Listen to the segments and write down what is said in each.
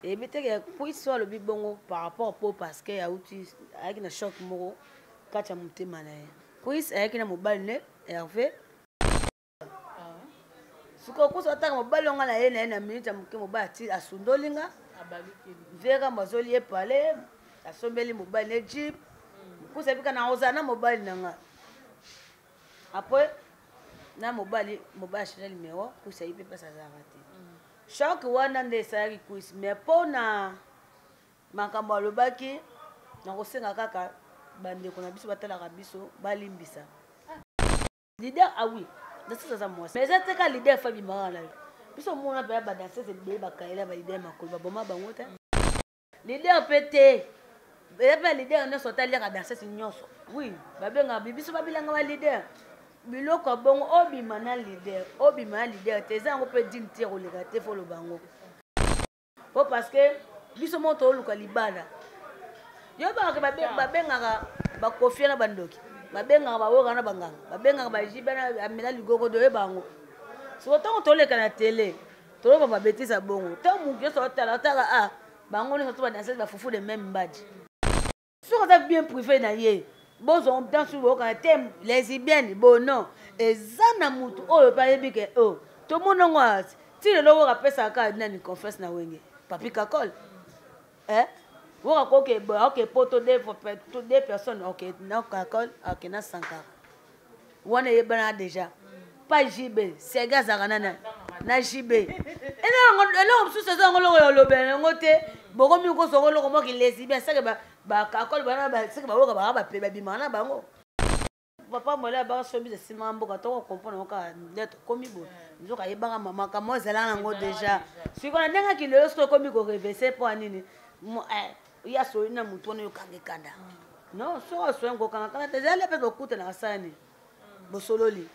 Et bien, pour soit le bibongo par rapport au parce qu'il y a outil avec un choc moro, quand tu as monté mané. Puis, avec un mobile, Hervé. Ce qu'on peut s'attendre au ballon à la haine, à minute, à mon bâti à Sundolinga, Vera Mazoli Palais, à Sombeli mobile Jeep. Vous savez qu'on a osé un mobile. Après, na mobile chanel numéro, vous savez pas ça raté. Chaque wana nde sari kuis mais pona makambo alobaki na kosenga kaka bande ko na biso batalaka biso balimbisa leader ah oui dans ça moi mais ça te ka leader fabi mara biso mona ba ba danser c'est be ba kaila ba leader makolo ba boma bango te leader pété ba leader ne sotali ka danser c'est nyonso oui ba benga biso ba bilanga ba leader biloko bongo obima na leader te zango pe dinti roleka te fo lo bango po parce que biso moto luka libala yo ba ke ba bengaka ba kofia na bandoki ba bengaka ba woka na banganga ba bengaka ba jiba na amela ligoko do e bango so to to leka na télé to ba betisa bongo to mungi so tala ah bango ne so ba danser ba fufu de même badge so ça bien privé na ye bozo dans sur le thème lesbienne bon non et zana mutu oyo pa yebike oh to monongo ti le lowo rapesa ka na ni confesse na wenge papi kakol wo ko ke OK poto deux personnes OK na kakol OK na sanka wana yebana déjà pas JB c'est gazaka na JB et non sous saison ngolo lo ben ngote boko mi ko so ngolo mo ki lesbienne ça que ba kakol bana ba c'est que ba woka ba pe ba bimana bango papa mola ba so bi de simambo ka to comprendre ka d'être comme bo nzoka yebanga mama ka mo zela ngo déjà si ko ndenga ki le so comme ko reverser pour anini ya so ina mutu ono yokange kanda non so ngo kanga kana te zele pe ko kuta na sani bo sololi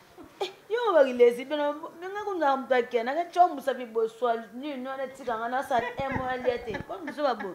yo ba ilezi bino nga kuna mtake na ke chomu sabi bo so ni no na tikanga na sa emo aliete ko mso babo.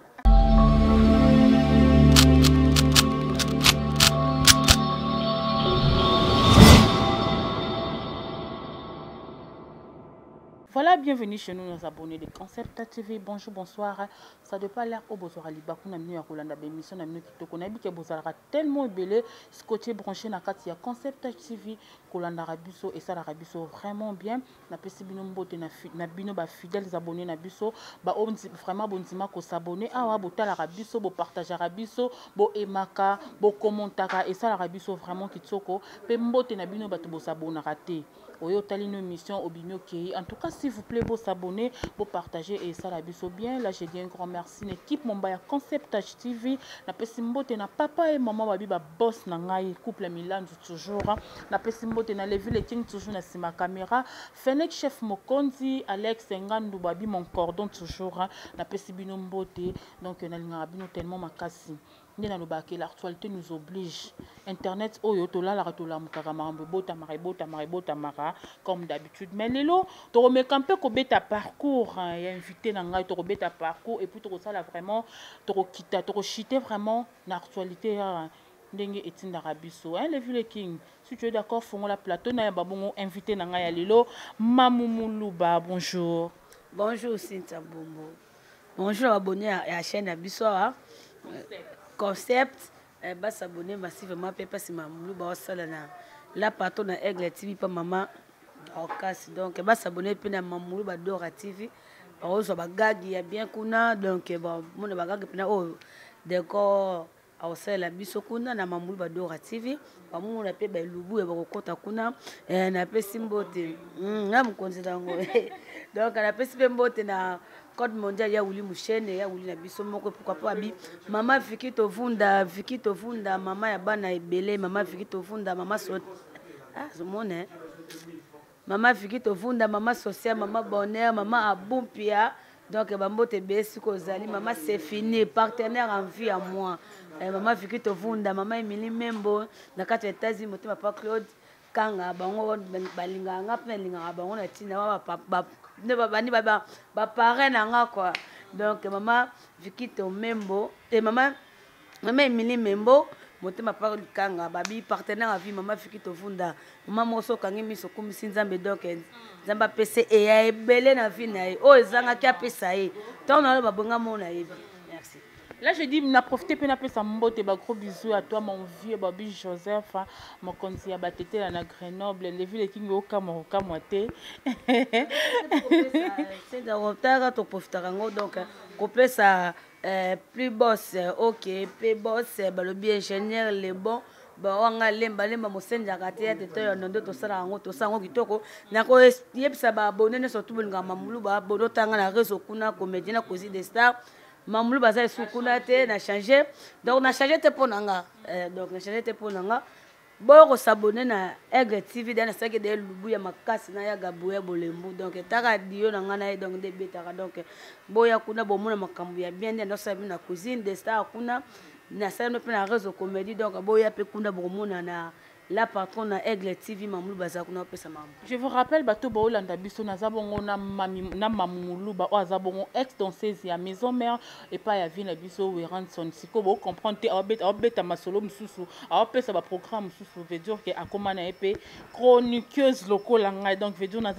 Voilà, bienvenue chez nous, nos abonnés de Concept TV. Bonjour, bonsoir. Ça ne pas l'air au Bozora Libakou, nous avons Rolanda Bémission, nous avons Kitoko, nous avons Bozara tellement belé, scotché branché na Katia Concept TV, Kolanda Rabiso et Sala Rabiso vraiment bien. Na pesi bino mbote na bino ba fidèles abonnés na biso, ba vraiment bonzima ko s'abonner, awa botala Rabiso, bo partager Rabiso, bo emaka, bo commentaka et Sala Rabiso vraiment Kitoko, pe mbote na bino bato bo s'abonner raté. Oyo tali nos missions au bimio qui en tout cas s'il vous plaît vous s'abonner vous partager et ça la biso bien là j'ai dit un grand merci l'équipe Mombaya Concept TV na pesimbote na papa et maman babi ba boss na ngai couple Milan toujours na pesimbote na levi le king toujours na sima caméra Fennec chef Mokonzi Alex Ngandu babi mon cordon toujours na pesibino mbote donc na linga bino tellement makasi. L'actualité nous oblige. Internet, oh yo tola la ratola mukarama bota mara comme d'habitude. Mais lelo, tu remets campé ko beta parcours, il y a invité nanga tu beta parcours et puis tu ça là vraiment, tu quitter, tu chiter vraiment l'actualité ndenge etine d'Arabiso. Hein le vieux king. Si tu es d'accord, font la plateau na babongo invité nanga ya lelo Mamumuluba. Bonjour. Bonjour Cynthia Bombo. Bonjour abonné à la chaîne Abisoa. Concept ba s'abonner massivement pe parce mamulu ba sala na la pato na Aigle TV pa maman Ocas donc ba s'abonner pe na mamulu ba Dora TV ba ozo ba gagi ya bien kuna donc ba mona ba gagi pe na o décor au sala biso kuna na mamulu ba Dora TV ba mona pe ba lubu e ba kokota kuna na pe simbote na mkonzi dango donc na pe simbote na code mondial ya wuli mushene ya wuli na biso moko pourquoi pas bi mama Viki tovunda mama ya bana ebele mama Viki tovunda mama so mone mama Viki tovunda mama social mama bonheur mama abumpia donc bambote besi kozali mama c'est fini partenaire en vie à moi mama Viki tovunda mama Emily Membo na kati ya États-Unis motema pa Claude kanga bango balinga nga pe linga bango na tina ba ne ba parrain nanga quoi donc maman Viki to Membo et maman Emily Membo motema pa likanga babi partenaire à vie mama fiki tovunda mama moso kangi miso kumisi nzambe donc nzambe apesa eya ebele na vie na ye oyo ezangaki apesa ye ntango nalo babonga mona yebi. Merci. Là, je dis, n'a profité, puis n'a pas sa mbote, gros bisous à toi, mon vieux Babi Joseph, mon conseiller à Batete, à Grenoble, les villes qui n'ont aucun moité. C'est d'avoir tout profité, donc, couper ça, plus boss, ok, plus boss, le bien ingénieur, les bons. Bawanga lemba mosenja katia teto nondo to sala ngo to sango kitoko nako yebisa ba abonné surtout bonga mamulu ba bodo tanga na réseau kuna comédien na cause des stars. Mamulu baza sukuna te na changer donc na changer te ponanga donc na changer te ponanga bo s'abonner na Aigle TV dans ça que de lubu ya makasi na ya gabuya bolembu donc taka dio na ngana donc de betaka donc boya kuna bomuna makambu ya bien dans ça na cuisine des stars kuna na ça no pe na réseau comédie donc boya pe kuna bomuna na la patronne à Aigle TV Mamulu baza kuna pesa mamu. Je vous rappelle bato ba Olanda biso na zabongo na Mamulu ba o zabongo ex danseuse ya maison mère et pas ya vie na biso Weranson siko bo comprendre obeta masolo mususu a pesa ba programme mususu veut dire que akoma na epé chroniqueuse lokola ngai donc veut dire na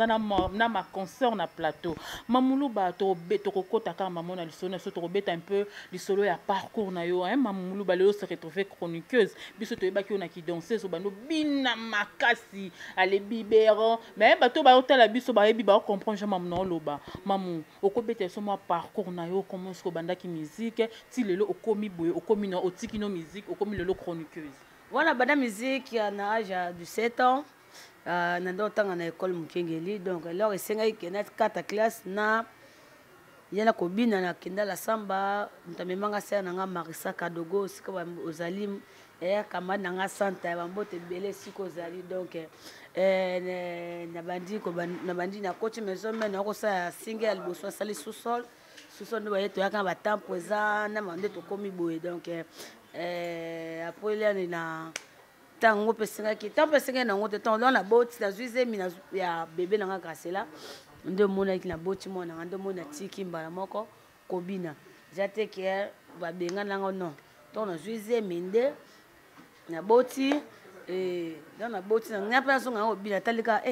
ma concert na plateau Mamulu ba to beto kokota ka maman na lisolo so to beta un peu lisolo ya parcours na yo hein Mamulu ba le se retrouver chroniqueuse biso to ebaki na ki danseuse bano bina makasi ale bibero mais bato ba otala biso ba yebi ba comprendre jamais non loba mamu okobete so mo parcours na yo comment ce banda ki musique ti lelo okomi boye okomi no otiki no musique okomi lelo chroniqueuse voilà banda musique na âge de 7 ans na ndo tanga na école Mukengeli donc alors esengai ke na 4 classe na yana kobina na kenda la samba mtamemanga sana nga Marisa Kadogo sika ozalim kama nanga santa bambote belé siko zali donc na bandi na coach maison mais na ko sa single boso sali sous-sol ndo bayeto yaka ba tempo za na mande to komi boye donc après là na tango pesinga ki tango pesinga na ngote tango na boti na zuize mina ya bébé nanga kasela ndo mona ki na boti mona ndo mona tiki mbala moko kobina jate ke ba benga nanga non to na zuize minde na boti dans la boti na personne na obila talika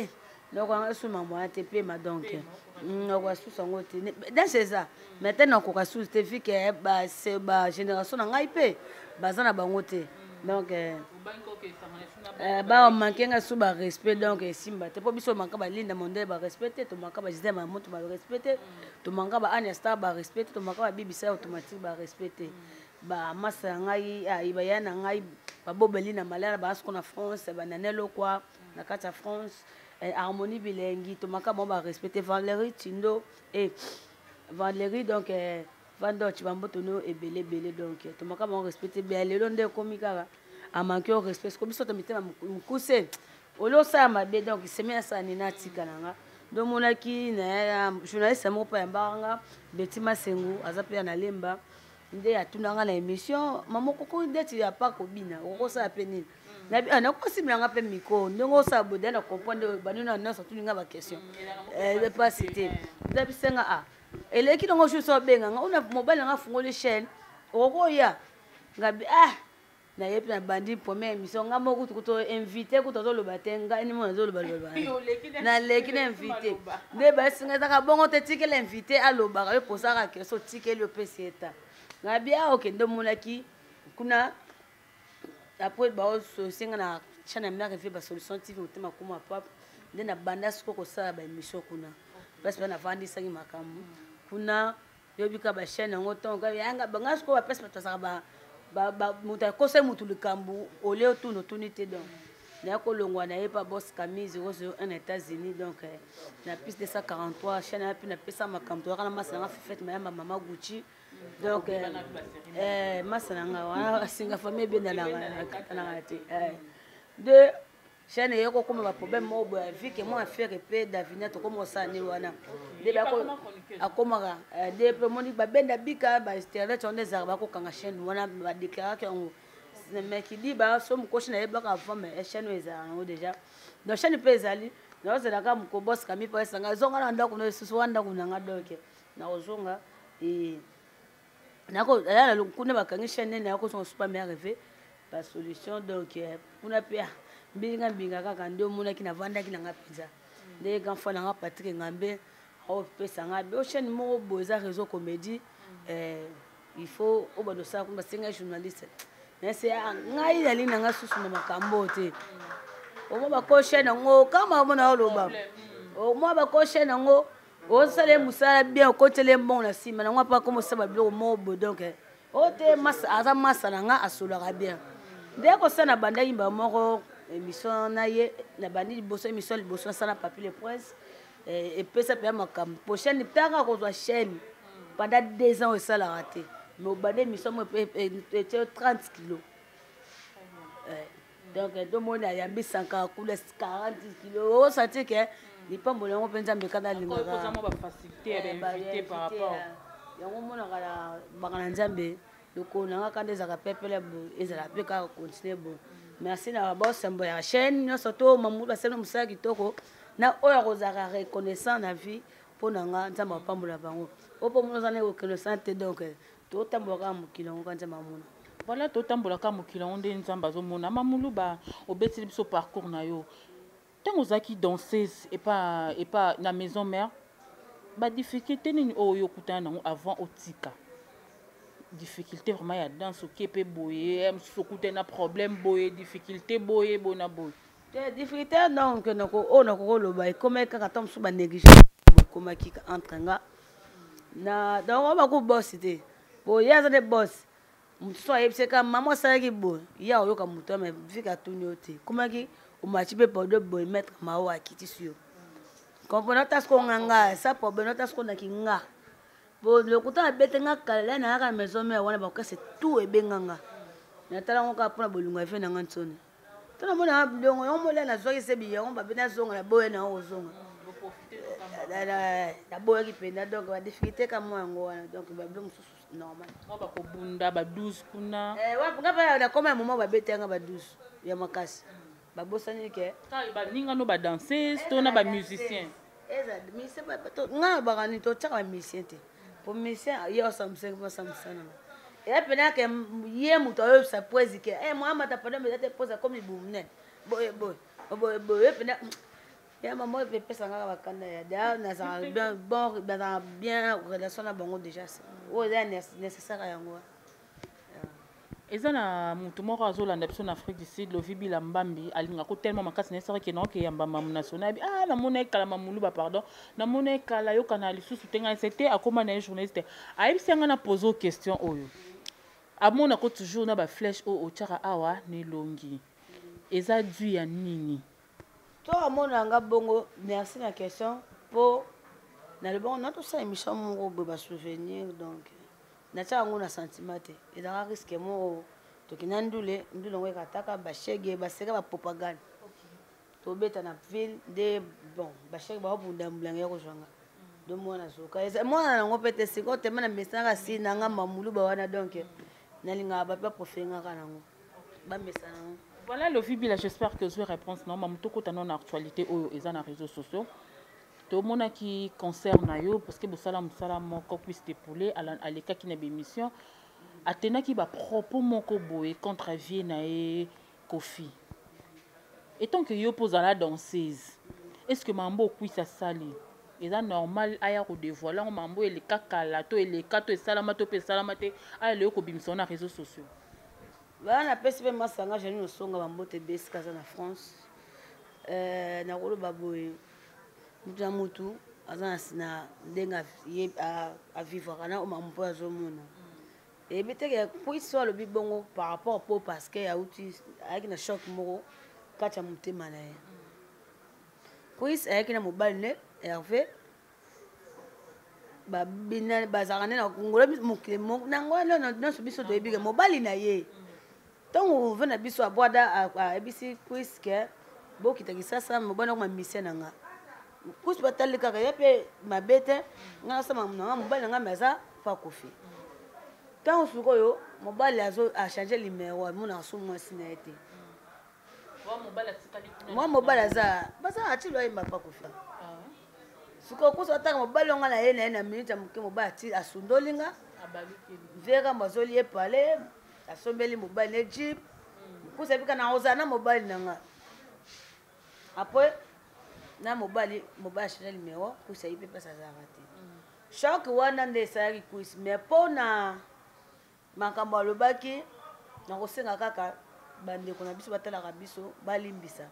donc on sous maman te pe ma donc on va sous son côté dans c'est ça maintenant ko ka sous te fi que ba c'est ba génération na ngai pe bazana bango te donc ba manquer nga sous ba respect donc simba te po biso manka ba linda monde ba respecter to manka ba jisema mutu ba respecter to manka ba Anestar ba respecter to manka ba bibisa automatique ba respecter ba masa ngai ibayana ngai babobeli na malala basko na France bananelo kwa na kata France harmonie bilengi to makaba ba respecter Valérie Tindo et Valérie donc Vandoch bamboto no ebele donc to makaba respecter bien lelo nde komika a manqué au respect comme ça to mitema mukuse olo sa mabe donc semia sa ni natika nanga do monaki na journaliste mo pa mbanga Betima Sengu azape na lemba nde atunanga na émission maman koko ndeti ya pa kobina okosa peni na ko simlanga pe miko ndongo sa bodé na comprendre banuna na so tuninga ba question de pas citer ndabi senga eleki ndongo so benga una mobile nga fungole chaîne okoya ngabi na yepi na bandi première émission nga mo kuto invité kuto to lobatenga ni mo zo loba na leki na invité nde ba singa ta bongo te tikela invité a loba ko posaka question tikeli o pesieta ngabia okende monaki kuna après ba so singa na chana mna refi ba solution TV mutema kuma pap nde na banda siko ko sala ba émission kuna parce que na vandi sangi makamu kuna yobika ba chaîne ngoto ngabia yanga banga siko ba pesa to saka ba muta ko se mutu likambu ole otuno tunité donc na ko longwa na yepa boss Camille 001 États-Unis donc na piste 243 chaîne na pesa makamu to kana masanga fête mayamba mama Gucci donc masanga wana singa famille bien na te de chaîne yoko comme ba problème mo bo vie que moi faire pe davina to comme ça ni wana de ba ko akomaka de pe moni ba benda bika ba internet on des arba ko kanga chaîne wana ba déclarer que on mais qui dit ba so mko chaîne ba ka femme chaîne ezana déjà donc chaîne pe ezali na zo ka mko boss kami pa sanga zonga na ndako no susu wanda kunanga doke na ozonga nako ala kuna bakangi chaîne na yako so super bien rêvé pas solution donc pour na pia mbinga kaka ndio mona kina vanda kina ngapinza ndé quand fa na Patrick Ngambe au pesa ngabe o chaîne mo boza réseau comédie il faut au bado ça comme singa journaliste mais c'est ngai ali na ngasusu na makambo te o mo ba ko chaîne ngo kama mona oloba o mo ba ko chaîne ngo o sale musala bien ko tele bon na sima na ngwa pa comme ça ba bilo mo bo donc o te masa aza masa na nga asolaka bien dès ko sana banda yimba moko émission na ye na bandi liboso émission liboso sana Papi le Prince et puis ça peut makam prochaine tanga ko zo chaîne pendant 2 ans ça la raté mais au bande émission mo 30 kilos donc tout monde a yambi 140 40 kilos o senti que il pas mon on penza mbekana linga ko mo ba facilité invité par rapport yango mona kala bakana nzambe loko nanga kande za kapepele bo ezala pe ka continuer bo merci na boss mbo ya chaîne no soto mamu ba seno musala kitoko na oya kozaka reconnaissant na vie pour nanga nzamba pambola bango opo mono zane reconnaissant te donc to tamboka mukilo ngo kanza mamuna voilà to tambola ka mukilo onde nzamba zo mona mamulu ba obeti biso parcours na yo tango zaki danseuse et pas na maison mère ba difficulté nini oyo kutana avant otika difficulté vraiment ya danse qui peut boyer sokuté na problème boyer difficulté boyer bona boy difficulté donc nako o nako loba comme kaka tom suba négliger comme ki entre nga na donc on va ko boss té boyer za de boss mutu so yebse ka maman sa ki bo ya oyo ka mutu mais vika tunyote comme ki o machi pe pour de boy mettre mawa kiti sur comprendre tas ko nganga ça problème tas ko na ki nga bon le coup à bête nga kala na ka maison mais wana ba c'est tout et benganga na tala ngoka pona bolunga fe na ngantsone tona mona ndongo yo mola na zoki se biya on ba bena zonga na boye na ozonga la boye ki penda donc ba difficulté ka moi ngo wana donc ba blom normal mo ba ko bunda ba 12 kuna wa nga ba na koma moment ba bête nga ba 12 ya makasi ba bosani ke ka ba ninga no ba danseuse to na ba musicien eza musicien ba to nga ba ngani to tsaka musicien te pour musicien yo samseng ba samsana et puis là que hier muto yo sa poésie que moi mata pendant me te pose comme ibumne boy et puis là ya maman veut pesa nga ba kanda ya da na ça bien bon bien relation na bango déjà c'est o ya nécessaire yango ezana mutu moko azolanda biso na Afrique du Sud Lovi Bilambambi alinga ko tellement makasi nécessaire que non que yamba mamu national bi na mona kala mamulu ba pardon na mona kala yo kana lisusu tenga c'était akoma na journaliste ayibisanga na poser question oyo amona ko toujours na ba flèche o tchara awa ne longi eza dû ya nini to amona nga bongo merci la question pour na le bon notre ça émission mo ba souvenir donc na tsa ngona sentiment te eza risque mo to kinandule ndulo ngwe kataka ba shege ba seka ba propagande to beta na ville de bon ba shege ba bunda mblange ko zwanga do mona soka eza mona ngo pete siko te mana mesanga si na nga mamulu ba wana donc nalinga ba pa profenga kana ngo ba mesana. Voilà le Vibila, j'espère que vous avez réponse non mamuto ko tanon actualité oyo eza na réseaux sociaux to mona qui concerne yo parce que bosala musala moko puisse dépouler à l'état qui na bémission atena ki ba propos moko boye contre vie na e Kofi et tant que yo pose la danseuse est-ce que mambo puisse sali eza normal aya ko dévoiler mambo et le kakala to et le kato et salama to pe salama te aya le ko bimisa na réseaux sociaux bana pesipe masanga jeni no songa mambo te beska za na France na rolo baboye mutu mutu azana sina ndenga ye a vivre kana o mambo azomona et biteke puisse le bibongo par rapport au parce que ya uti avec na choc moko kacha mutema na ye puisse avec na mobile ne Hervé ba bina bazarane na ngolo mukile mo na ngolo na biso to ebike mobile na ye tongo vena biso aboada a ebisi puisque bokita kisasa mobana ko mission nanga puisque batalika ka yape mabete nga sama na mobile nanga meza fa Kofi tant sukoyo mobile azo a changer numéro mona sumo sinete moi mobile aza basa atilo yemba fa Kofi suko kuso ataka mobile nga na ye na minute muke mobile ati asundolinga abaluki vera mazoli e parler asombeli mobile ne jeep kusa bika na oza na mobile nanga après na mobile achète numéro kusa ipe pesa za raté choc wana nde salari kuis mais pona makambo alobaki na kosenga kaka bandeko na biso batalaka biso balimbisa.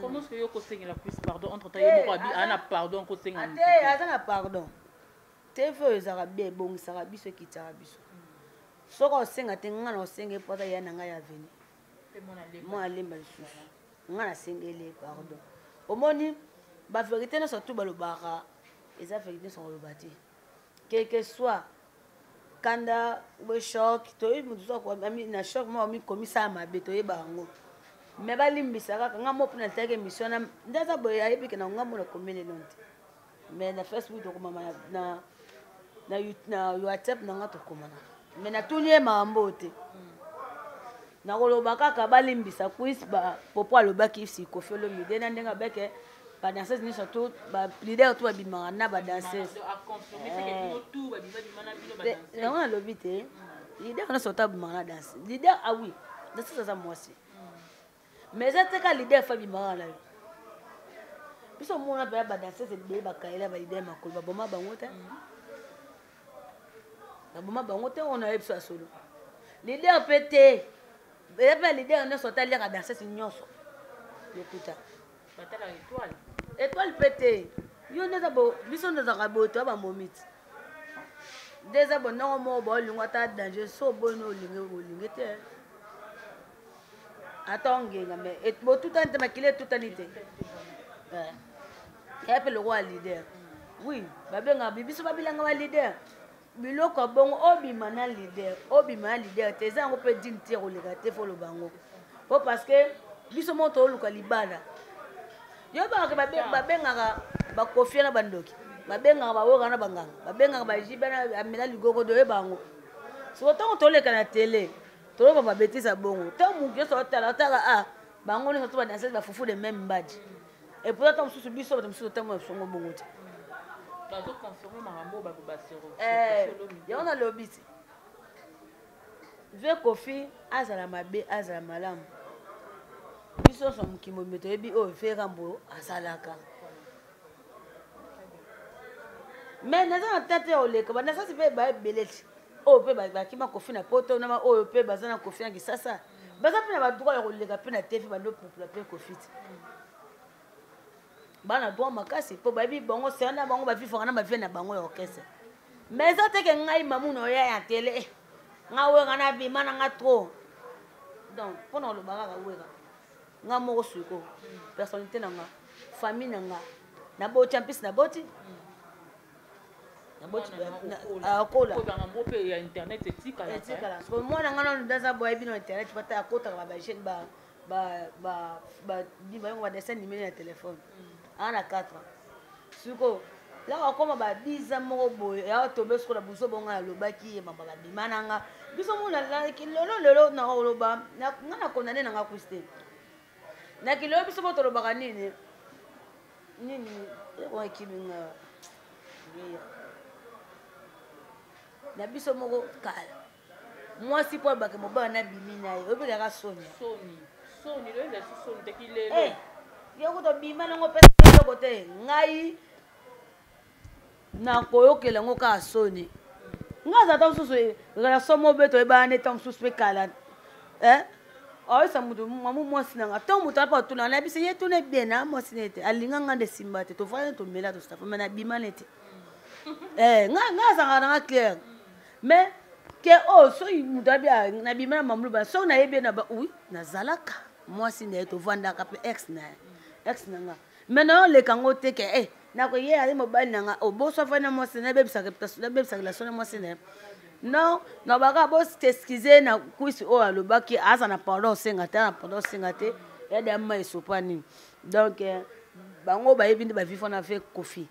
Comment est-ce que yo kosengela plus pardon entre temps yebo abi ana pardon kosenga ate azana pardon te fo ezaka bien ebongisaka biso ekitaka biso soki osenga te nga na osenga epota ya na ngai ya veni mwana alemba lisusu nga nasengeli pardon omoni baverité nyonso tu balobaka eza verité nyonso koloba te quelque soit kanda we choc toyebi motu na choc moko mikomisa mabe toyeba yango mais balimbisa kaka nga mo mpona litaki émission na nde aza boye ayebike na ngambo na komene non te mais na Facebook tokomama na WhatsApp nanga tokomana mais natuni ye makambo te nakoloba kaka balimbisa kuis popo alobaki Kofi Olomide na ndenge abeke badanseuse nyonso to balider to babimaka na badanseuse yango nalobi te lider nyonso to abimaka na danse lider awi danseuse aza mwasi mais eza te ka lider fa abimaka na yo biso mona mpe ya badanseuse ebele bakaela balider makolo baboma bango te baboma bango te oyo nayebi biso ya solo lider mpe te eza mpe lider nyonso taliaka danseuse nyonso lokuta étoile mpe te yo nde eza biso nde ezaka boye toya bamomiti nde eza bondango moko baolingo ata danger so oboyi na olingi te ata ongenga mais botutani te makili etutani te ya mpe lokwa lider oui babengaka biso babilanga balider biloko ya bongo obima na lider te eza yango mpe dine te koleka te fo loba yango po parce que biso moko tooluka libala yo bakaka babengaka bakofia na bandoki babengaka bawoka na banganga babengaka bajibe na amela ligoko toyeba yango soko ntongo toleka na tele toloba babetisa bongo ntango motu nyonso otala otaka bango nyonso to badanseuse bafufu de même mbadi epuis ata mosusu biso bato mosusu otambo na songo bongo te yango nalobi te vie Kofi azala mabe azala malamu biso nyonso mokimo me toyebi oyo vie rambo asalaka mais naza na tete ya oleka banasasi mpe baebele te oyo mpe bakima Kofi na poto na oyo mpe baza na Kofi na kisasa baza mpe na badroit ya koleka mpe na tefi bandopupula mpe Kofi te bana droit makasi mpo bayebi bango sera na bango bavivaka na bavie na bango ya orchestre mais eza teke ngai mamuna oya ya tele nga weka na bima na nga trop donc mpona koloba kaka weka nga moko suko personnalité na nga famille na nga naboti ampisi naboti akola etikala mwana nga nano ndaza boyebi na internet bata akotaka babajeune bayango badessin nimene ya telefone anga na 4 ans siko laka akoma ba 10 ans moko boye ya tobe sikola buso bongo alobaki ye mamba babima na nga biso mona lelo na koloba nga na kondane na nga kuste na kilelo biso mo tolobaka nini ekibinga na biso moko kala mwasi po abaka mobala na bimi na ye obikaka soni yoko tobima nango mpe eloko te ngai nakoyokela yango kaka soni ngai aza ta mosusu ekala somo mpe toyebana nde ta mosusu mpe kala oyesa motu mamu mwasi nanga ntango moto apa otuna na biso ye tuna bien na mwasi ne te alinga nga nde simba te tofana tomela tosafa me nabima ne te ngai azanga nanga claire mais ke oyo soki moto abi nabima na mamuluba soki nayebi na ba oui nazalaka mwasi na ye tovandaka mpe ex na ye ex na nga mais nayo oleka ngo te ke nakoye ali mobali na nga oboso na mwasi nabebisaka relation na mwasi na ye non nabaka boteskize na kuisi oyo alobaki aza na pardon osenga te na pardon osenga te yade ama esopa nini donc bango bayebi nde bavivre na ve Kofi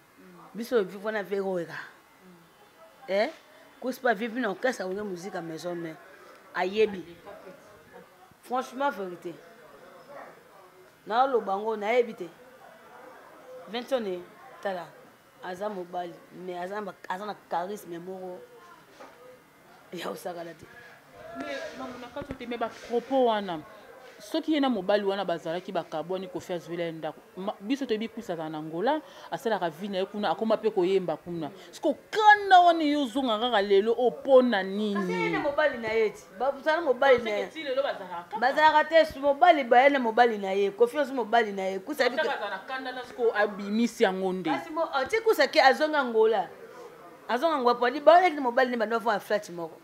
biso bavivre na ve weka kuisi mpe avivre na orchestre akonge musique à maison mais ayebi franchement vérité naoloba ngo nayebi te 20 ans tala aza mobali mais aza na charisme moko ya osakala te mais maman na kato te me ba propos wana soki yena mobali wana bazalaki bakabwani kofi azwela ye ndako biso toyebi kwisa aza na ngola asalaka vi na ye kuna akoma mpe koyemba kuna soki okanda wana ye ozonga kaka lelo opona nini mobali na ye ti bazala mobali na ye bazalaka te mobali baye na mobali na ye kofi ozo mobali na ye kusakanda soki abimisi yango nde ti kusaki azonga ngola podi baonaki na mobali ne bando bafaa flat moko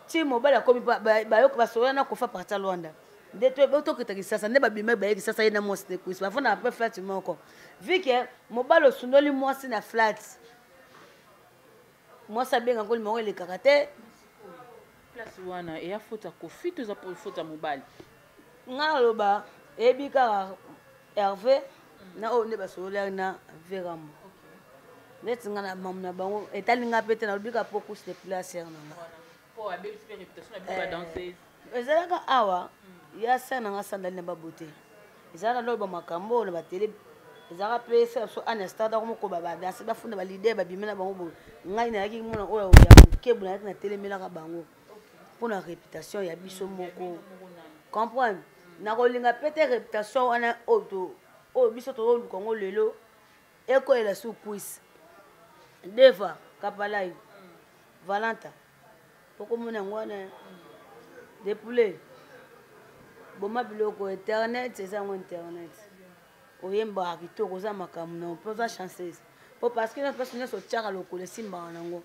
ti mobali akomi bayoka basola na kofa parti alwanda nde tokitaki sasa nde babima bayeki sasa ye na mwasi te kuisi bafona ape flat moko vike mobali osundoli mwasi na flat mwasi abenga ngoli moko elekaka te place wana eya fota kofi toza po fota mobali nga naloba eyebi kaka herve na oyo nde basololaki na veramo neti nga na mamu na bango etali nga mpe te nalobi kaka po kusi de place nanga ezalaka awa ya ser nanga sandali na babote ezalaka naloba makambo oyo na batele ezalaka mpe ser so anestade ako moko badanse bafunda balide babime na bango boye ngai nayaki mona oyo ya mokebu nayaki natelemelaka bango mpona réputation ya biso moko comprendre nakolinga mpe te réputation wana oyo biso tozoluka yango lelo ekoyela su kuisi deva kapalai valanta pokomona yango wana depule boma biloko internet eza yango internet oyembaka kitoko oza makambo na mpe oza chanceuse po parce que mpasi nyonso otiaka lokolo esimbaka nango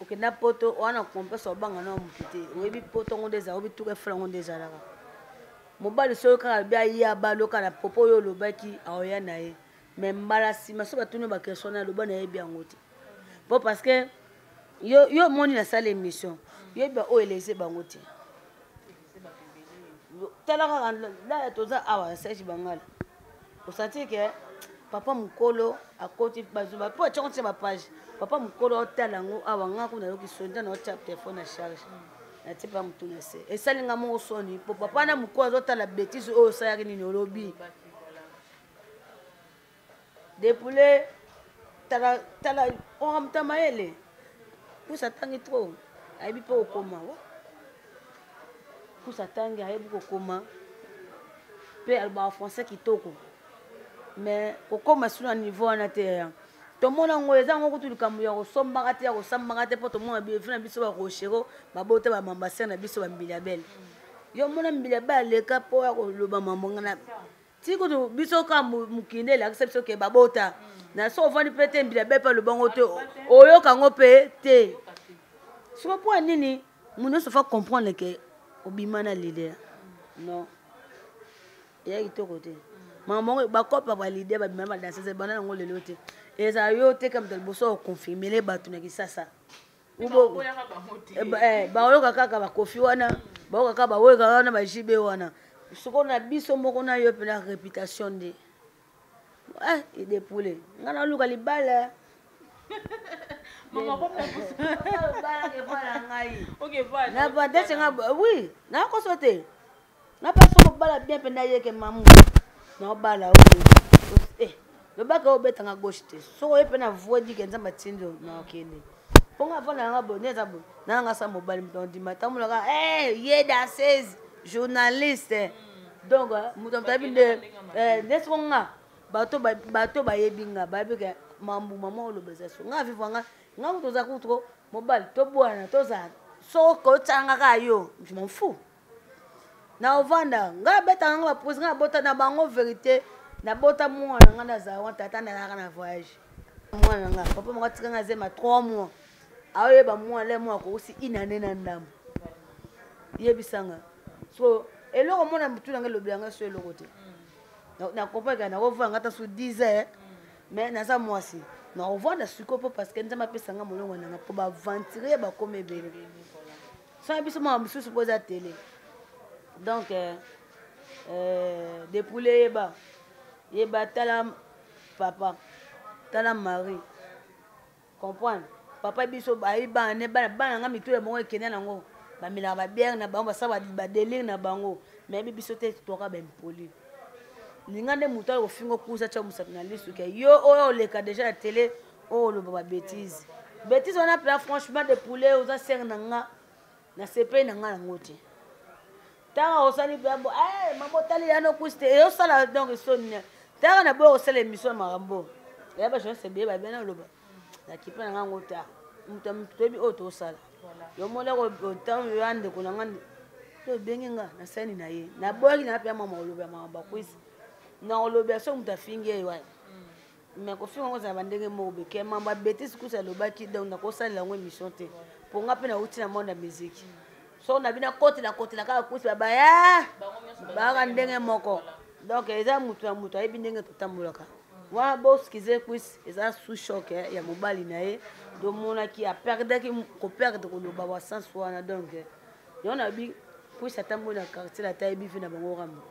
okenda poto wana kompesa obanga na motu te oyebi poto yango nde ezala oyebi tuka efula yango nde ezalaka mobali soki kaka bi aya baloka na popo oyo olobaki aoya na ye me mbala nsima so batuni bakestion na aloba na yebi yango te po parce que yo moni nasala émission yoyebi oyo elese bango te tala kaka la toza awa serge bangala osanti ke papa mokolo akoti bazuba po atyako tia bapage papa mokolo otala yango awa nga kuna yoki soni ntango otia telefone na charge natie mpa motu na se esali nga moko soni po papa na mokolo azotala bétise oyo osalaki nini olobi depule tala okamta mayele pusa tangi tro ayebi mpe kokoma pusa tangi ayebi kokoma mpe alobaka français kitoko mais kokoma sino na niveau wana te tomona ngo eza ngo kutu likambo ya kosombaka te ya kosambaka te mpo tomona bilevi na biso bakoshero babota bamambasere na biso bambili ya bele yo mona mbili ya bele aleka mpo ya koloba mambo ngana ti kutu biso kaka mokili nde elakisa biso ke babota na so ovandi mpe te mbili ya bele mpe alobango te oyoka yango mpe te siko mpo ya nini mu nyonso fa comprendre ke obima na lider non eya kitoko te mamango bakopa balide babima badansese bana nango lelo te ezala yo te kamata liboso okonfirmele bato na kisasa baoyoka kaka bakofi wana baoyoka kaka bawoyeka wana bajibe wana soko na biso moko na yo mpena réputation nde edepule nga naluka libala na badese nga oui nakoso te napaso kobala bien mpe nayeke mamu naobala oyo lobaka obetanga gauche te soko ye mpe na voi dike nzambe atindi na okende mponga avanda yanga boye neza boye nanga sa mobali mtondima tamolaka ye danseuse journaliste donc moto mtayebi nde soko nga bato bayebi nga bayebi ke mambuma moko oloba eza so nga vivre nga nga toza kutuko mobali tobwana toza soko kotyanga kaka yo je m'en fous na ovanda nga betanga nga baprise nga bota na bango vérité nabota mwana nga nazala wana tata nalaka na voyage mwana nga papa moko atika nga zema 3 mois aoyeba mwana le mwana akousi inane na ndambo yebisanga so eloko mona mutu nanga elobi yanga so eloko te nakompaka nakovanda nga ta so 10 heures mais naza mwasi nakovanda siko mpo parce que nzambe apesanga molongo nanga mpo baventire bakoma ebele so biso mwana mosusu mpo eza tele donc depule yeba tala papa tala mari comprendre papa biso bayibane bana nga mitule bango ekende nango bamelaka babiere na bango basala badelire na bango mais biso te toka bempoli linga nde moto ali kofinga okusa tia mosapi na lisu ke yo oyo oleka déjà na tele oyo oloba babétise bétise wana mpena franchement depule oza sere na nga na sepe na nga nango te tanga osali pe bo mambo tali yana kuste e osala donc sonni tanga na bo osala émission marambo ya ba je sais bien ba bena loba na kipa na nga ngota mtobi oto osala yo mola ko temps yo ande ko na ngande to bengi nga na sani na ye na boki na pe mama oloba mama kwisi na oloba so mutafingi ye wa mais ko finga ngoza bandenge mo be ke mamba betis kusa lobaki donc na ko sala ngo émission te pour nga pe na uti na monde musique so na bina côté la kaka kusi baba ya ba ndenge moko donc eza mutu ya mutu ayebi ndenge totambolaka wa boss kize kusi eza sous choc ya mobali na ye do mona ki a perdre ki ko perdre ko loba wa sans wana donc yo na bi kusi atambola na quartier la taille bi fina bango rambo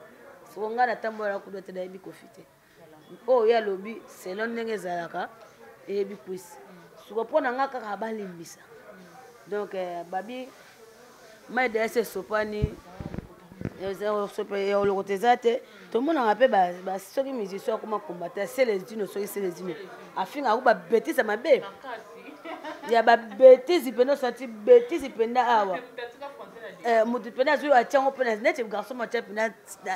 so nga na tambola ko dote na bi ko fite oh ya lobi selon ndenge zalaka e bi kusi so ko na nga kaka balimbisa donc babi mai de ese sopani le côté zate tout le monde a rappelé bah ceux qui musiciens comment combattre c'est les unes c'est les unes afin à ba bêtise ma bé il y a ba bêtise il peut nous sortir bêtise il peut na awa mutu peut na zo a tiango peut na net garçon ma tiango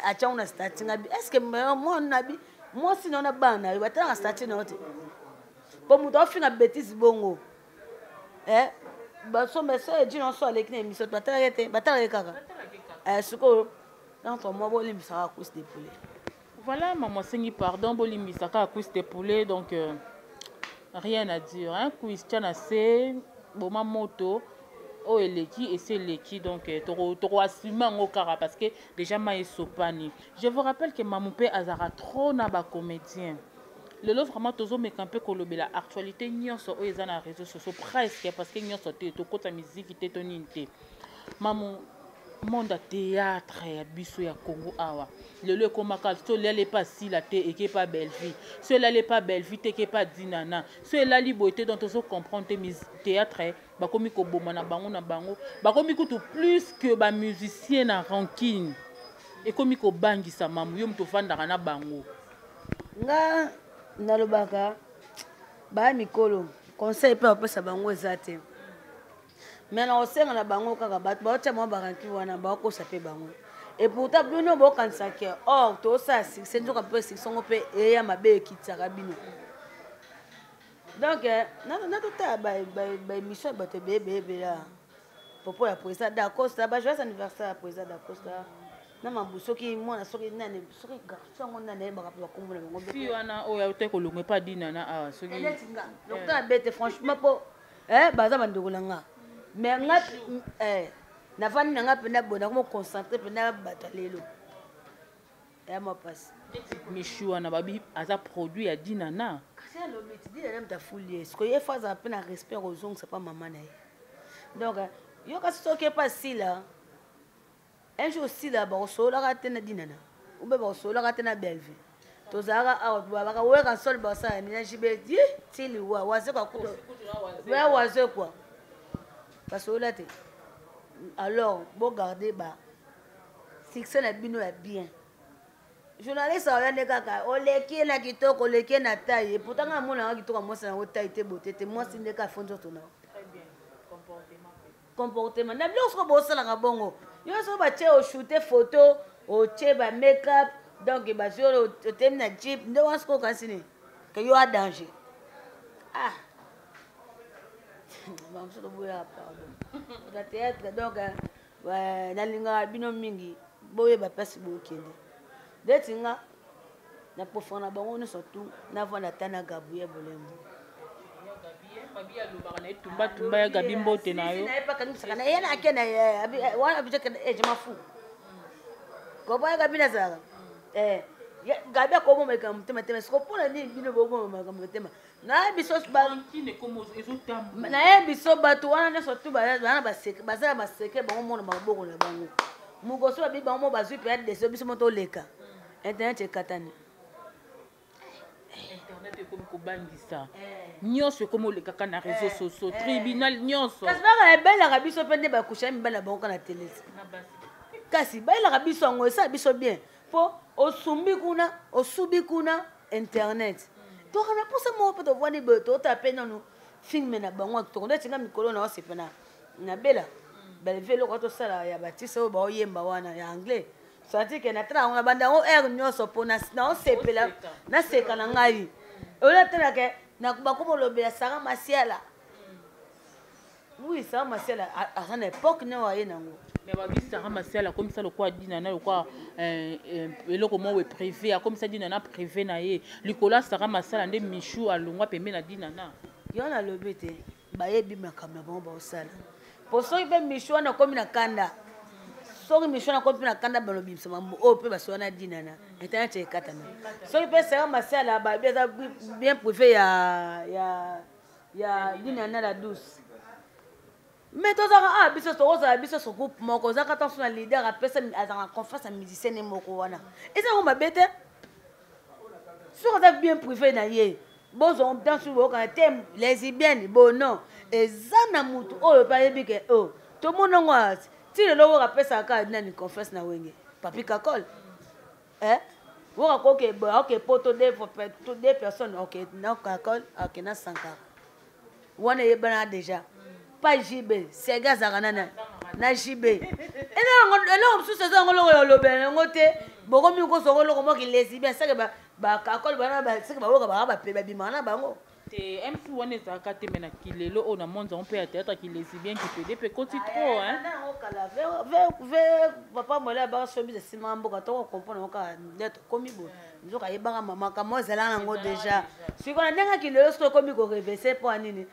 a tiango na starting est-ce que moi on a bi moi sinon na bana ba tanga starting na ote bon mutu afin na bêtise bongo bah so mais ça dit non so avec une émission batala kaka suko entre moi bolimbisa à cause des poulets voilà maman sengi pardon bolimbisa à cause des poulets donc rien à dire hein Christian assez bon moto oh eleki et c'est leki donc toro assumer ngo kara parce que déjà ma esopani je vous rappelle que Mamoupe azara trop na ba comédien le lot vraiment toujours mais un peu kolobela actualité nyonso oyo eza na réseaux sociaux presque parce que nyonso te to kota musique te to ninte mamu monde théâtre ya biso ya Congo awa le lieu komaka so lele pas si la te et pas belle vie so lele pas belle vie te que pas dinana so la liberté dont on comprendre théâtre ba komi ko boma na bango ba komi kutu plus que ba musicien na ranking et komi ko bangisa mamu yo mto fandaka na bango nga nalobaka ba mikolo conseil pe opesa bango ezate mais na osenga na bango kaka bato baotia mwa baranki wana baokosa pe bango et pourtant bino bokanisa ke or tosala succès nzoka mpe succès ngo mpe eya mabe ekitaka bino donc natotala baémission ya bato ebeyebela popo ya président dacosta bajoyes anniversaire ya président dacosta na mambu soki mwana soki nane soki garçon ngo nane yebaka mpe bakombo na bango fi wana oyo autai kolongwe pa dinana awa soki eletinga lokutala bete franchement mpo baza bandeko na nga mais nga navandi na nga mpena bona komo concentré mpena bato lelo ya mapasi michu wana babi aza produit ya dinana kasi alobi ti dinana mtafulie siko ye fois azala mpe na respect kozongisa mpa mama na ye donc yo kasi soki epa sila un jour sila bakosololaka te na dinana ube bakosololaka te na belve tozalaka awa babaka weka soli basala nina jibe di tili wa waze kwa kuto ya waze kwa basolola te alors bo garder ba succès na bino ya bien journaliste oyande kaka oleki na kitoko oleki na taille et pourtant nga mona nga kitoko mwasi na taille te beauté te mwasi ndeka afonzo tona très bien comportement na biloko soko bosalaka bongo yo soko batie oshoote photo otie ba make-up donc bazwi otemi na jeep nde wana soko okasi nini ke yo a danger bamsoto boya pardon na théâtre donc nalingaka bino mingi boyeba mpasi bokende ndeti nga na pofana na bango nyonso tu navanda ata na gabu ya bolembo tumba ya gabi mbote na yo nayepakangisaka na ye na ake na wana bijeke je m'en fous koboya gabi nazalaka gabi akomomeka motema tema siko mpona nini bino bokomomeka motema naye biso bato wana nyonso tu baza na baseke bango mona maboko na bango mokoso babi bango mo bazwi mpe adeso biso mo toleka internet ekatani internet ekomi kobangisa nyonso ekomi olekaka na réseau sociaux tribunal nyonso kasi baka ebelaka biso mpe nde bakusha mibali na bango ka na telesi kasi bayelaka biso yango esala biso bien mpo osubi kuna internet tokana mposa moko mpe tovwani boye tota mpe nano filme na bango kitoko nde tinga mikolo na osepe na bela belle le quand ça ya batisa o ba yemba wana ya anglais soit que na tra on banda on air nyoso pona na on sepela na seka na ngai o la tena ke na bakomo lobela Sarah Masiala oui Sarah Masiala à son époque ne wa yenango mais babi Sarah Masiala comme ça le quoi dinana le quoi le comment est privé comme ça dinana privé na ye likola Sarah Masiala nde Michou alongwa pembe na dinana yona lobete bayebi makamna bon ba osala pour so ibe Michou na komi na kanda so Michou na komi na kanda balobi msama o pe baso na dinana internet e katana so ibe Sarah Masiala ba bien privé ya dinana la douce mais toi ça biso to oza biso so groupe moko za ka tanso na leader a personne azanga confiance à musicien ne moko wana et ça on m'a bête sur ça bien privé na ye bon on dans sur au quand thème lesbienne bon non et ça na mutu o pa yebi ke o to mono ngwa ti le lo ka pesa ka na ni confiance na wenge papi kakol wo ka ko ke bo ok poto de for deux personnes ok na kakol ok na sanka wana ye bana déjà pas JB c'est gars zaranana na JB et là on sous saison ngolo lo ben ngote boko mi ko so ngolo ko mo ki lesbienne ça que ba kakol bana ba c'est que ba woka ba pe ba bimana bango te MC wana za ka te mena kilelo on a monza on peut être qui lesbienne qui peut pe côté trop hein na o kala ve papa mo la ba so bi de simambo ka to comprendre ka d'être comme bo nzoka yebanga mama ka mo zela ngo déjà si ko na ndenga kilelo so komi ko reverser pour anini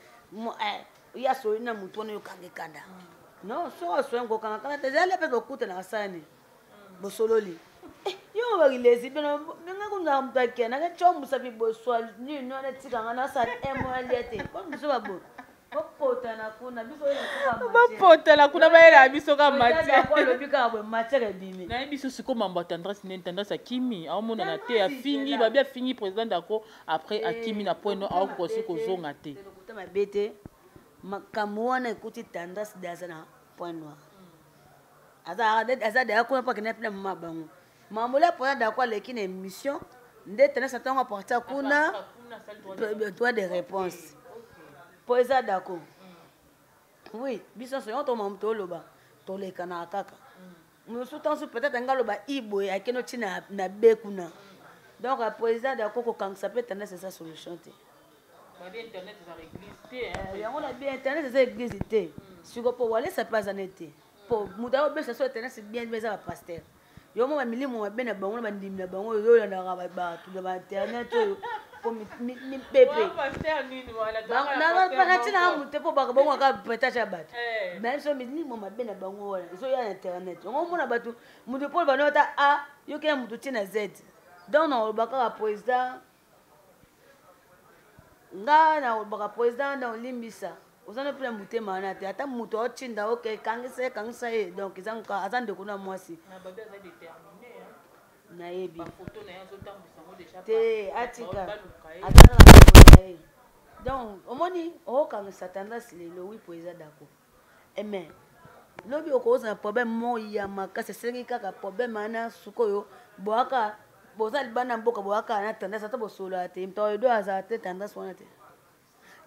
ya so ina mutu wana yokange kanda non so ngo kanga kala te zele pe okuta na sani bosololi yo ba ilezi bino nga kunga mtake na ke chomu sabi boswa ni no na tika ngana sa emwalete ko biso babo popota na kuna biso popota la kuna baela biso ka matière ko lo bika bo matière bimi na biso siko mamba tendresse ne tendresse akimi a mona na te a fingi ba bien fingi président d'accord après akimi na point no a ko siko zonga te ko ma bete makamwana ekuti tendresse d'azana point noir aza de akuna pa kena pina mabango mamula pour d'accord lekine émission nde tendresse tango porter kuna toi des réponses pour ça d'accord oui biso so on to mamto loba to le kana kaka nous soutenons peut-être ngaloba ibo ya keno tina na bekuna donc pour ça d'accord ko quand ça peut tendresse sa solution te internet ça régliste on a bien internet ça existe si ko pour aller ça pas en été pour muda be ça sur internet c'est bien mais ça pasteur yo mo mili mo be na bango na bandimi na bango yo na ba tout ba internet pour mi pepe pasteur nini wala na na tina mu te pour ba bango ka petacha bat même so mi ni mo be na bango wala so ya internet yo mo na batu mu de pour ba nota a yo ke mu tina z donc on ba ka président nga na baka président dans limbisa osana pula mutema na te ata muto ochinda ok kangisa e donc izanka azande kuna mwasi na babi aza déterminé na yebi ba photo na yazo tambisa ngo déjà te atika ataka na e donc omoni o kangisa tendance lelo oui président dako mais lobi okoza problème mo ya makasi sengi kaka problème ana sukoyo boaka boza libana mboka boaka na tendance ata bosolo ate mto do azate tendance wana te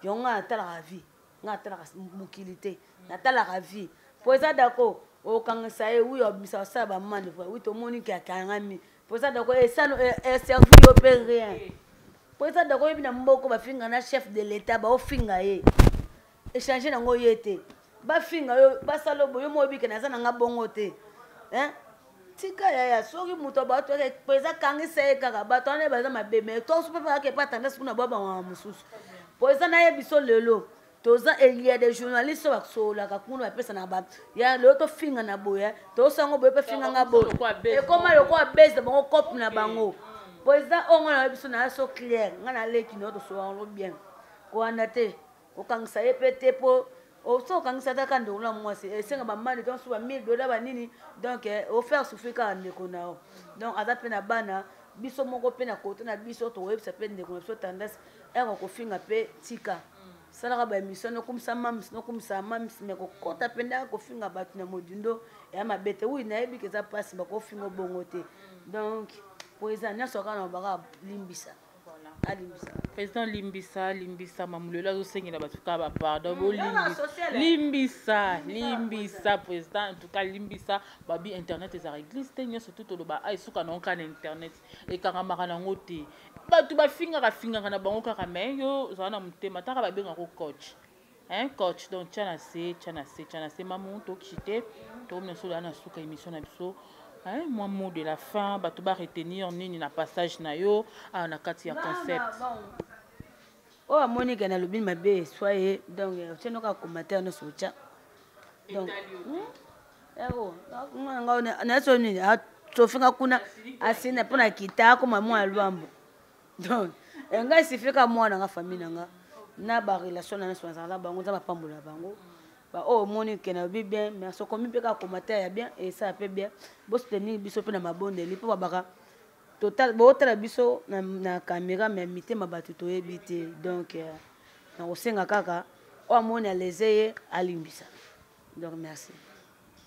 yonga tala la vie nga tala mukilité na tala la vie pour ça d'accord o kangisa e oui obisa sa ba mane oui to moni ki akangami pour ça d'accord et ça servi au père rien pour ça d'accord bina mboko ba finga na chef de l'état ba o finga ye échanger na ngo yete ba finga yo ba salo boyo mo bi kana sana nga bongo te hein tika ya soki muto ba to ke pesa kangisa e kaka ba to ne ba za mabe mais to so pa ke pa tendance kuna baba wa mususu pour ça na ye biso lelo toza il y a des journalistes ba sola ka kuna pesa na ba ya lo to finga na boya to sango boye pa finga nga bo e koma lo kwa base ba cop na bango pour ça on na biso na so clair nga na leki no to so lo bien ko andate o kangisa e pete po o so kangisa ta kando la mwasi e senga ba mali donc so ba $1000 ba nini donc o faire souffrir ka ndeko na o donc aza pe na bana biso moko pe na kote na biso to web ça pe ndeko so tendance e ko finga pe tika sala ba émission no comme ça mam mais ko kota pe nda ko finga ba na modindo e ma bete oui na ebi ke za passe ba ko finga bongo te donc pour ça na so kana ba limbisa voilà président limbisa mamulelo azosengela bato kaka bapardon limbisa président en tout cas limbisa babi internet ezala église te nyonso tu toloba esuka nango kaka na internet ekangamaka nango te bato bafingaka na bango kaka me yo ozala na motema taka babengako coach coach donc tia na se mamu tokishi te tokomi na solo na suka émission na biso moi mot de la fin bato ba retenir nini na passage na yo na kati ya concept oyo amoni ke nalobi mabe eswaye donc otienoka commentaire nyonso otya donc naso nini atofinga kuna asina mpona kita akoma mwa ya lwambo donc ngai sifika mwana nga famille nanga na barelation na nyonso nazala bango nza bapambola bango oyo omoni ke nalobi bien mais sokomi mpe kaka commentaire ya bien esala mpe bien bosoutenir biso mpe na mabondeli mpo babaka bootala biso na caméra mais mitema bato toyebi te donc nakosenga kaka oyo amoni aleze ye alimbisa donc merci.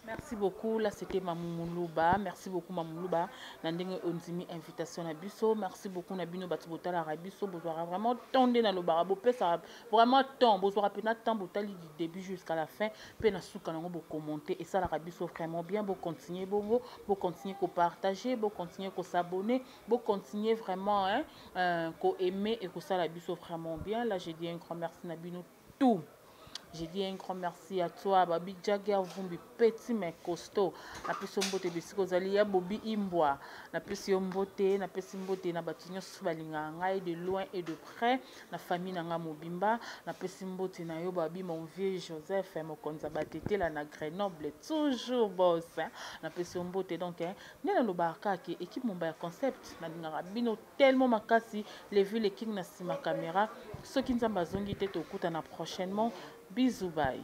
Merci beaucoup. Là, c'était Mamoulouba. Merci beaucoup, Mamoulouba. Nandenge onzimi invitation à Bisso. Merci beaucoup, Nabino Batubota la Rabisso. Vous aurez vraiment tendé dans le barabo. Ça vraiment temps. Vous aurez pu temps botali du début jusqu'à la fin. Puis na souka nango bo commenter et ça la Rabisso vraiment bien. Vous continuez bongo. Vous continuez qu'on partager. Vous continuez qu'on s'abonner. Vous continuez vraiment qu'on aimer et que ça la Bisso vraiment bien. Là, j'ai dit un grand merci Nabino tout. J'ai dit un grand merci à toi, Babi Jagger Vumbi, petit mais costaud. La personne beauté de Sikozali, ya Bobi Imboa. La personne beauté, na batunyo Subalinga, de loin et de près. La famille Nanga Mobimba, la personne beauté na yo Babi, mon vieux Joseph, mon konzabatete, la na Grenoble, toujours boss. La personne beauté, donc, nena lo baraka qui équipe mon baya concept, na dinga bino tellement makasi, les vues, les kings na sima caméra. Ceux qui nous ont besoin de te prochainement. Bisous, bye.